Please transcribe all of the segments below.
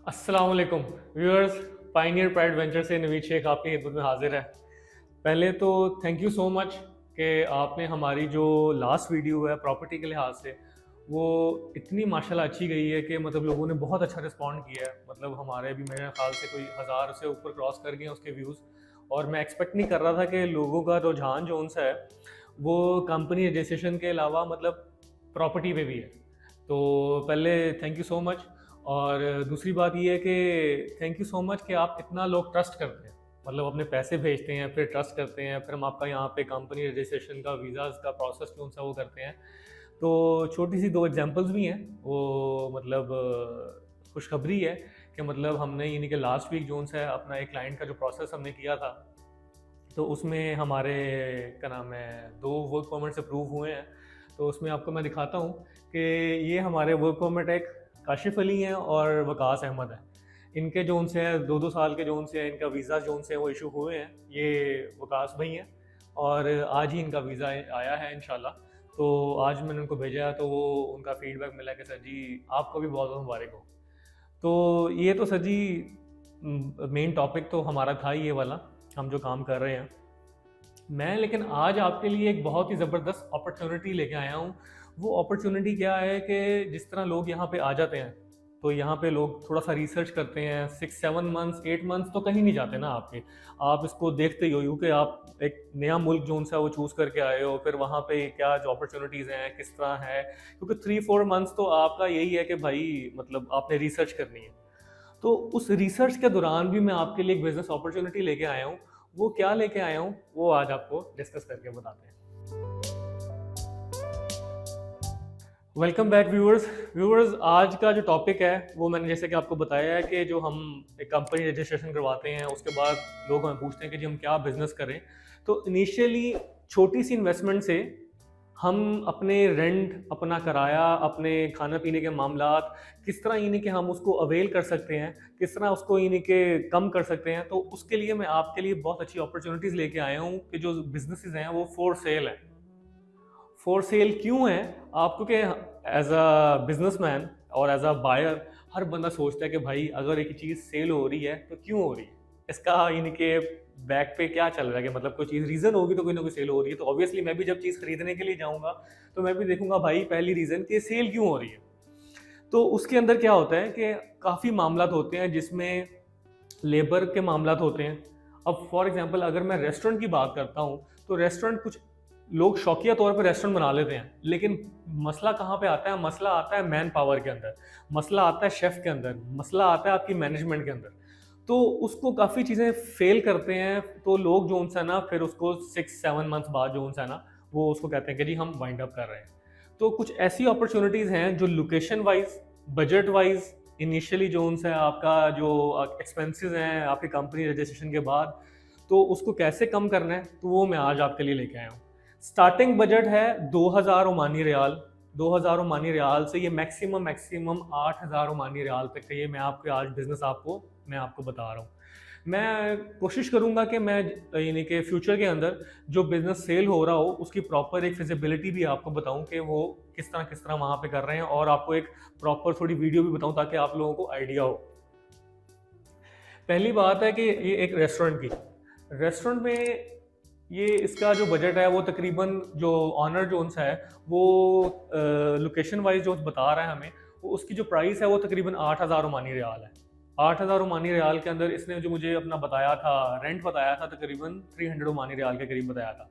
अस्सलाम वालेकुम viewers. Pioneer pride venture से नवीद शेख आपकी खिदमत में हाजिर है। पहले तो थैंक यू सो मच कि आपने हमारी जो लास्ट वीडियो है प्रॉपर्टी के लिहाज से वो इतनी माशाल्लाह अच्छी गई है कि मतलब लोगों ने बहुत अच्छा रिस्पॉन्ड किया है। मतलब हमारे भी मेरे ख्याल से कोई 1000 से ऊपर क्रॉस कर गए हैं उसके व्यूज़। और मैं एक्सपेक्ट नहीं कर रहा था कि लोगों का रुझान जो उनसे है वो कंपनी रजिस्ट्रेशन के अलावा मतलब प्रॉपर्टी पे भी है। तो पहले थैंक यू सो मच। और दूसरी बात ये है कि थैंक यू सो मच कि आप इतना लोग ट्रस्ट करते हैं, मतलब अपने पैसे भेजते हैं फिर ट्रस्ट करते हैं, फिर हम आपका यहाँ पे कंपनी रजिस्ट्रेशन का वीज़ाज़ का प्रोसेस कौन सा वो करते हैं। तो छोटी सी दो एग्जांपल्स भी हैं वो, मतलब खुशखबरी है कि मतलब हमने यानी कि लास्ट वीक जोन से अपना एक क्लाइंट का जो प्रोसेस हमने किया था तो उसमें हमारे क्या नाम है 2 वर्क परमिट्स अप्रूव हुए हैं। तो उसमें आपको मैं दिखाता हूँ कि ये हमारे वर्क परमिट एक काशिफ अली हैं और वकास अहमद हैं। इनके जोन से है 2-2 साल के जोन से है, इनका वीज़ा जोन से वो इशू हुए हैं। ये वकास भाई हैं और आज ही इनका वीज़ा आया है इंशाल्लाह। तो आज मैंने उनको भेजा है तो वो उनका फीडबैक मिला कि सर जी आपको भी बहुत बहुत मुबारक हो। तो ये तो सर जी मेन टॉपिक तो हमारा था ही ये वाला, हम जो काम कर रहे हैं। मैं लेकिन आज आपके लिए एक बहुत ही ज़बरदस्त अपॉर्चुनिटी लेके आया हूँ। वो अपॉर्चुनिटी क्या है कि जिस तरह लोग यहाँ पे आ जाते हैं तो यहाँ पे लोग थोड़ा सा रिसर्च करते हैं, 6-7 मंथ्स 8 मंथ्स तो कहीं नहीं जाते ना आपके। आप इसको देखते ही हो क्योंकि आप एक नया मुल्क जो सा वो चूज़ करके आए हो, फिर वहाँ पे क्या जो अपॉर्चुनिटीज़ हैं किस तरह है, क्योंकि 3-4 मंथ्स तो आपका यही है कि भाई मतलब आपने रिसर्च करनी है। तो उस रिसर्च के दौरान भी मैं आपके लिए एक बिजनेस अपॉर्चुनिटी लेके आया हूँ। वो क्या लेके आया हूँ वो आज आपको डिस्कस करके बताते हैं। Welcome back viewers. व्यूअर्स आज का जो टॉपिक है वो मैंने जैसे कि आपको बताया है कि जो हम एक कंपनी रजिस्ट्रेशन करवाते हैं उसके बाद लोग हमें पूछते हैं कि जी हम क्या बिजनेस करें। तो इनिशियली छोटी सी इन्वेस्टमेंट से हम अपने रेंट, अपना किराया, अपने खाना पीने के मामलात किस तरह यानी कि हम उसको अवेल कर सकते हैं, किस तरह उसको यानी कि कम कर सकते हैं। तो उसके लिए मैं आपके लिए बहुत अच्छी अपॉर्चुनिटीज़ लेके आया हूँ कि जो बिजनेसेस हैं वो फॉर सेल हैं। फॉर सेल क्यों है? आप क्योंकि एज अ बिजनेसमैन और एज अ बायर हर बंदा सोचता है कि भाई अगर एक चीज़ सेल हो रही है तो क्यों हो रही है, इसका यानी कि बैक पे क्या चल रहा है कि मतलब कोई चीज़ रीज़न होगी तो कोई ना कोई सेल हो रही है। तो ऑब्वियसली मैं भी जब चीज़ खरीदने के लिए जाऊंगा तो मैं भी देखूंगा भाई पहली रीज़न कि सेल क्यों हो रही है। तो उसके अंदर क्या होता है कि काफ़ी मामलात होते हैं जिसमें लेबर के मामलात होते हैं। अब फॉर एग्जांपल अगर मैं रेस्टोरेंट की बात करता हूँ तो रेस्टोरेंट कुछ लोग शौकिया तौर पर रेस्टोरेंट बना लेते हैं, लेकिन मसला कहाँ पे आता है? मसला आता है मैन पावर के अंदर, मसला आता है शेफ के अंदर, मसला आता है आपकी मैनेजमेंट के अंदर। तो उसको काफ़ी चीज़ें फेल करते हैं तो लोग जो उनसे ना फिर उसको 6-7 मंथ्स बाद जो उनसे ना वो उसको कहते हैं कि जी हम वाइंड अप कर रहे हैं। तो कुछ ऐसी अपॉर्चुनिटीज़ हैं जो location wise, budget wise, initially जो उनसे आपका जो एक्सपेंसेस हैं आपकी कंपनी रजिस्ट्रेशन के बाद, तो उसको कैसे कम करना है तो वो मैं आज आपके लिए लेके आया हूँ। स्टार्टिंग बजट है 2000 ओमानी रियाल। 2000 ओमानी रियाल से ये मैक्सिमम मैक्सिमम 8000 ओमानी रियाल तक का ये मैं आपके आज बिजनेस मैं आपको बता रहा हूँ। मैं कोशिश करूंगा कि मैं यानी कि फ्यूचर के अंदर जो बिजनेस सेल हो रहा हो उसकी प्रॉपर एक फिजिबिलिटी भी आपको बताऊं कि वो किस तरह वहां पे कर रहे हैं, और आपको एक प्रॉपर थोड़ी वीडियो भी बताऊं ताकि आप लोगों को आइडिया हो। पहली बात है कि ये एक रेस्टोरेंट की, रेस्टोरेंट में ये इसका जो बजट है वो तकरीबन जो ऑनर जोन्स है वो लोकेशन वाइज जो बता रहा है हमें, वो उसकी जो प्राइस है वो तकरीबन 8000 ओमानी रियाल है। 8000 ओमानी रियाल के अंदर इसने जो मुझे अपना बताया था रेंट बताया था तकरीबन 300 ओमानी रियाल के करीब बताया था।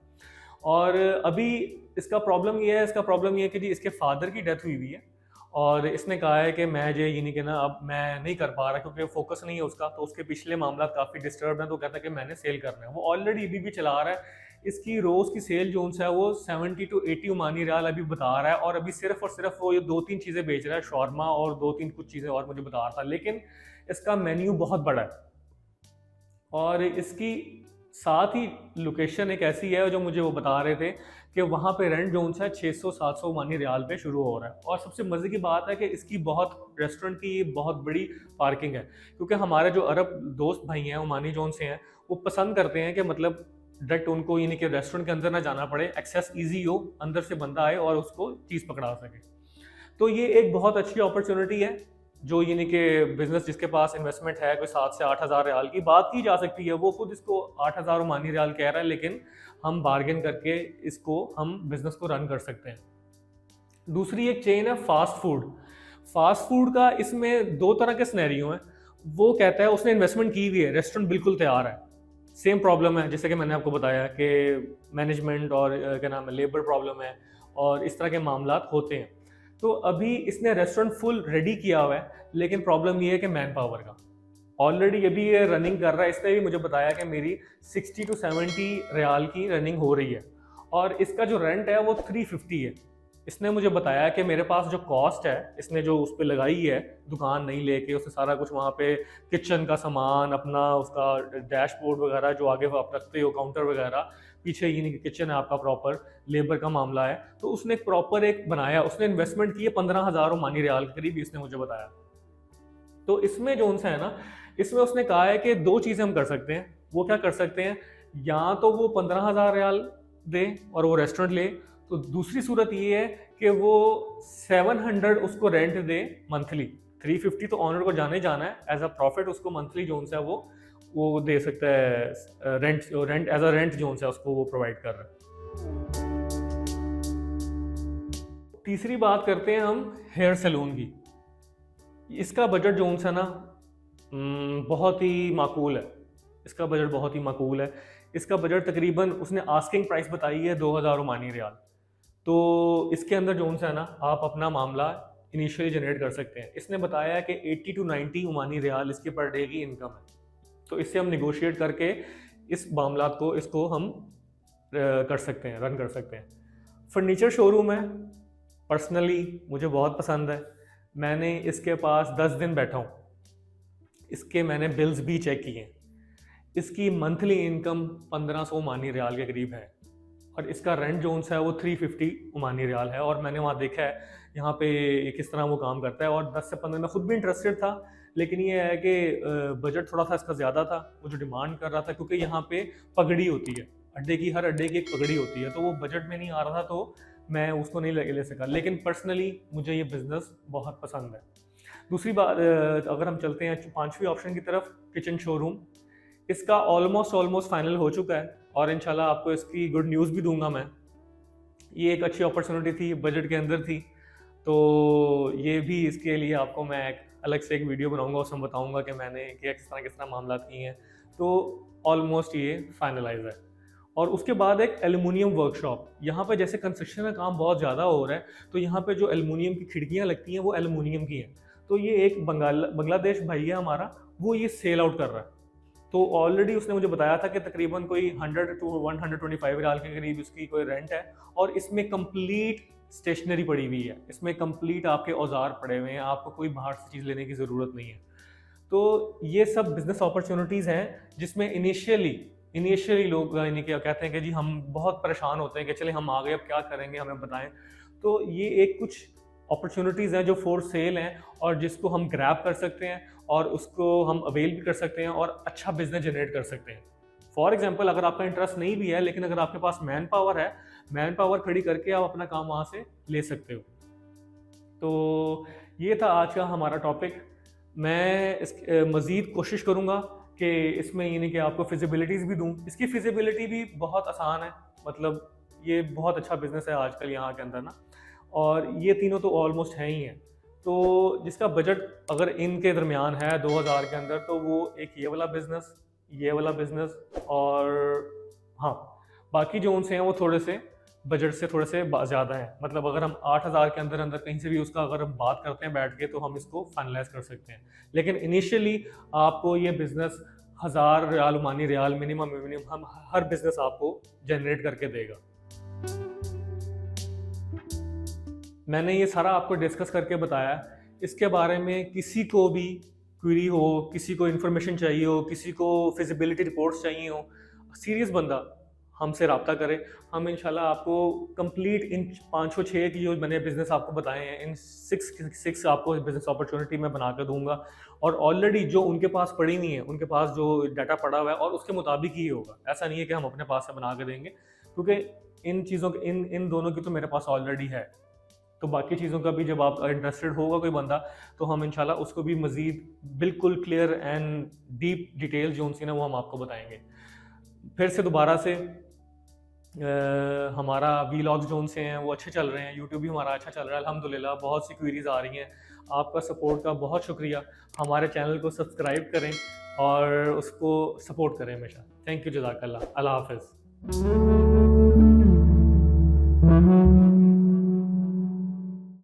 और अभी इसका प्रॉब्लम ये है कि जी इसके फादर की डेथ हुई हुई है और इसने कहा है कि मैं जो यानी कि ना अब मैं नहीं कर पा रहा क्योंकि फोकस नहीं है उसका, तो उसके पिछले मामला काफ़ी डिस्टर्ब हैं। तो कहता है कि मैंने सेल करना है, वो ऑलरेडी अभी भी चला रहा है। इसकी रोज़ की सेल जो है वो 70 to 80 ओमानी रियाल अभी बता रहा है, और अभी सिर्फ और सिर्फ वो ये 2-3 चीज़ें बेच रहा है, शॉर्मा और 2-3 कुछ चीज़ें और मुझे बता रहा था। लेकिन इसका मेन्यू बहुत बड़ा है और इसकी साथ ही लोकेशन एक ऐसी है जो मुझे वो बता रहे थे कि वहाँ पे रेंट जो है 600-700 ओमानी रियाल पे शुरू हो रहा है। और सबसे मज़े की बात है कि इसकी बहुत रेस्टोरेंट की बहुत बड़ी पार्किंग है, क्योंकि हमारे जो अरब दोस्त भाई हैं ओमानी जोन से हैं वो पसंद करते हैं कि मतलब डायरेक्ट उनको यानी कि रेस्टोरेंट के अंदर ना जाना पड़े, एक्सेस ईजी हो, अंदर से बंदा आए और उसको चीज़ पकड़ा सके। तो ये एक बहुत अच्छी अपॉर्चुनिटी है जो यानी कि बिजनेस जिसके पास इन्वेस्टमेंट है कोई 7 से 8 हज़ार रियाल की, बात की जा सकती है, वो खुद इसको 8 हज़ार ओमानी रियाल कह रहा है, लेकिन हम बार्गेन करके इसको हम बिजनेस को रन कर सकते हैं। दूसरी एक चेन है फास्ट फूड। फास्ट फूड का इसमें दो तरह के सिनेरियो हैं। वो कहता है उसने इन्वेस्टमेंट की हुई है, रेस्टोरेंट बिल्कुल तैयार है, सेम प्रॉब्लम है जैसे कि मैंने आपको बताया कि मैनेजमेंट और क्या नाम है, लेबर प्रॉब्लम है और इस तरह के मामलात होते हैं। तो अभी इसने रेस्टोरेंट फुल रेडी किया हुआ है, लेकिन प्रॉब्लम ये है कि मैन पावर का। ऑलरेडी अभी ये रनिंग कर रहा है, इसने भी मुझे बताया कि मेरी 60 to 70 रियाल की रनिंग हो रही है और इसका जो रेंट है वो 350 है। इसने मुझे बताया कि मेरे पास जो कॉस्ट है, इसने जो उस पर लगाई है, दुकान नहीं लेके उसने सारा कुछ वहाँ पे किचन का सामान अपना, उसका डैशबोर्ड वगैरह जो आगे आप रखते हो, काउंटर वगैरह, पीछे यानी कि किचन है आपका प्रॉपर, लेबर का मामला है, तो उसने एक प्रॉपर एक बनाया, उसने इन्वेस्टमेंट की है 15,000 ओमानी रियाल के करीब, इसने मुझे बताया। तो इसमें जो उनसे है ना, इसमें उसने कहा है कि दो चीज़ें हम कर सकते हैं। वो क्या कर सकते हैं, या तो वो 15,000 रियाल दे और वो रेस्टोरेंट ले, तो दूसरी सूरत ये है कि वो 700 उसको रेंट दे मंथली। 350 तो ऑनर को जाने जाना है, एज अ प्रॉफिट उसको मंथली जो है वो दे सकता है, रेंट एज अ रेंट जो है उसको वो प्रोवाइड कर रहा है। तीसरी बात करते हैं हम हेयर सैलून की। इसका बजट जो है ना बहुत ही माकूल है। इसका बजट बहुत ही माकूल है। इसका बजट तकरीबन उसने आस्किंग प्राइस बताई है 2,000 ओमानी रियाल। तो इसके अंदर जो है ना आप अपना मामला इनिशियली जनरेट कर सकते हैं। इसने बताया है कि 80 to 90 ओमानी रियाल इसकी पर डे की इनकम है। तो इससे हम निगोशिएट करके इस मामला को इसको हम कर सकते हैं, रन कर सकते हैं। फर्नीचर शोरूम है, पर्सनली मुझे बहुत पसंद है। मैंने इसके पास 10 दिन बैठा हूँ, इसके मैंने बिल्स भी चेक किए। इसकी मंथली इनकम 1500 ओमानी रियाल के करीब है और इसका रेंट जो है वो 350 ओमानी रियाल है। और मैंने वहाँ देखा है यहाँ पे किस तरह वो काम करता है। और 10 से 15 में खुद भी इंटरेस्टेड था, लेकिन ये है कि बजट थोड़ा सा इसका ज़्यादा था, वो जो डिमांड कर रहा था, क्योंकि यहाँ पे पगड़ी होती है अड्डे की, हर अड्डे की एक पगड़ी होती है, तो वो बजट में नहीं आ रहा था, तो मैं उसको नहीं ले सका। लेकिन पर्सनली मुझे ये बिज़नेस बहुत पसंद है। दूसरी बात, अगर हम चलते हैं पांचवी ऑप्शन की तरफ, किचन शोरूम। इसका ऑलमोस्ट फाइनल हो चुका है और इंशाल्लाह आपको इसकी गुड न्यूज़ भी दूंगा मैं। ये एक अच्छी अपॉर्चुनिटी थी, बजट के अंदर थी, तो ये भी इसके लिए आपको मैं एक अलग से एक वीडियो बनाऊंगा, उसमें बताऊंगा कि मैंने किस तरह मामला किए हैं। तो ऑलमोस्ट ये फाइनलाइज है। और उसके बाद एक एल्युमिनियम वर्कशॉप। यहाँ पे जैसे कंस्ट्रक्शन का काम बहुत ज़्यादा हो रहा है, तो यहाँ पे जो एल्युमिनियम की खिड़कियाँ लगती हैं वो एल्युमिनियम की हैं। तो ये एक बांग्लादेश भाई है हमारा, वो ये सेल आउट कर रहा है। तो ऑलरेडी उसने मुझे बताया था कि तकरीबन कोई 100 to 125 रियाल के करीब इसकी कोई रेंट है। और इसमें कंप्लीट स्टेशनरी पड़ी हुई है, इसमें कंप्लीट आपके औजार पड़े हुए हैं, आपको कोई बाहर से चीज़ लेने की ज़रूरत नहीं है। तो ये सब बिजनेस अपॉर्चुनिटीज़ हैं जिसमें इनिशियली लोग यानी क्या कहते हैं कि जी हम बहुत परेशान होते हैं कि चले हम आ गए, अब क्या करेंगे, हमें बताएं। तो ये एक कुछ अपॉर्चुनिटीज़ हैं जो फॉर सेल हैं और जिसको हम ग्रैब कर सकते हैं और उसको हम अवेल भी कर सकते हैं और अच्छा बिजनेस जनरेट कर सकते हैं। फॉर एग्जांपल, अगर आपका इंटरेस्ट नहीं भी है, लेकिन अगर आपके पास मैन पावर है, मैन पावर खड़ी करके आप अपना काम वहाँ से ले सकते हो। तो ये था आज का हमारा टॉपिक। मैं इस मज़ीद कोशिश करूँगा कि इसमें यानी कि आपको फिजिबिलिटीज़ भी दूँ। इसकी फिजिबिलिटी भी बहुत आसान है, मतलब ये बहुत अच्छा बिजनेस है आजकल यहाँ के अंदर ना, और ये तीनों तो ऑलमोस्ट हैं ही हैं। तो जिसका बजट अगर इनके दरमियान है 2000 के अंदर, तो वो एक ये वाला बिज़नेस और हाँ, बाकी जो उनसे हैं वो थोड़े से बजट से थोड़े से ज़्यादा हैं। मतलब अगर हम 8000 के अंदर कहीं से भी उसका अगर हम बात करते हैं बैठ के, तो हम इसको फाइनलाइज कर सकते हैं। लेकिन इनिशियली आपको ये business 1000 riyal Omani riyal minimum हम हर बिज़नेस आपको जनरेट करके देगा। मैंने ये सारा आपको डिस्कस करके बताया। इसके बारे में किसी को भी क्वेरी हो, किसी को इन्फॉर्मेशन चाहिए हो, किसी को फिजिबिलिटी रिपोर्ट्स चाहिए हो, सीरियस बंदा हमसे रब्ता करे। हम इंशाल्लाह आपको कंप्लीट इन 506 की जो मैंने बिज़नेस आपको बताए हैं, इन 6 आपको बिज़नेस अपॉर्चुनिटी मैं बना कर दूंगा। और ऑलरेडी जो उनके पास पड़ी हुई है, उनके पास जो डाटा पड़ा हुआ है, और उसके मुताबिक ही होगा। ऐसा नहीं है कि हम अपने पास से बना कर देंगे, क्योंकि इन चीज़ों इन दोनों की तो मेरे पास ऑलरेडी है। तो बाकी चीज़ों का भी जब आप इंटरेस्टेड होगा कोई बंदा, तो हम इंशाल्लाह उसको भी मज़ीद बिल्कुल क्लियर एंड डीप डिटेल जो उनसी ना वो हम आपको बताएंगे। फिर से दोबारा से हमारा वीलॉग्स जो उनसे हैं वो अच्छे चल रहे हैं, यूट्यूब भी हमारा अच्छा चल रहा है अल्हम्दुलिल्लाह, बहुत सी क्वेरीज आ रही हैं। आपका सपोर्ट का बहुत शुक्रिया। हमारे चैनल को सब्सक्राइब करें और उसको सपोर्ट करें हमेशा। थैंक यू, जज़ाकल्लाह, अल्लाह हाफ़िज़।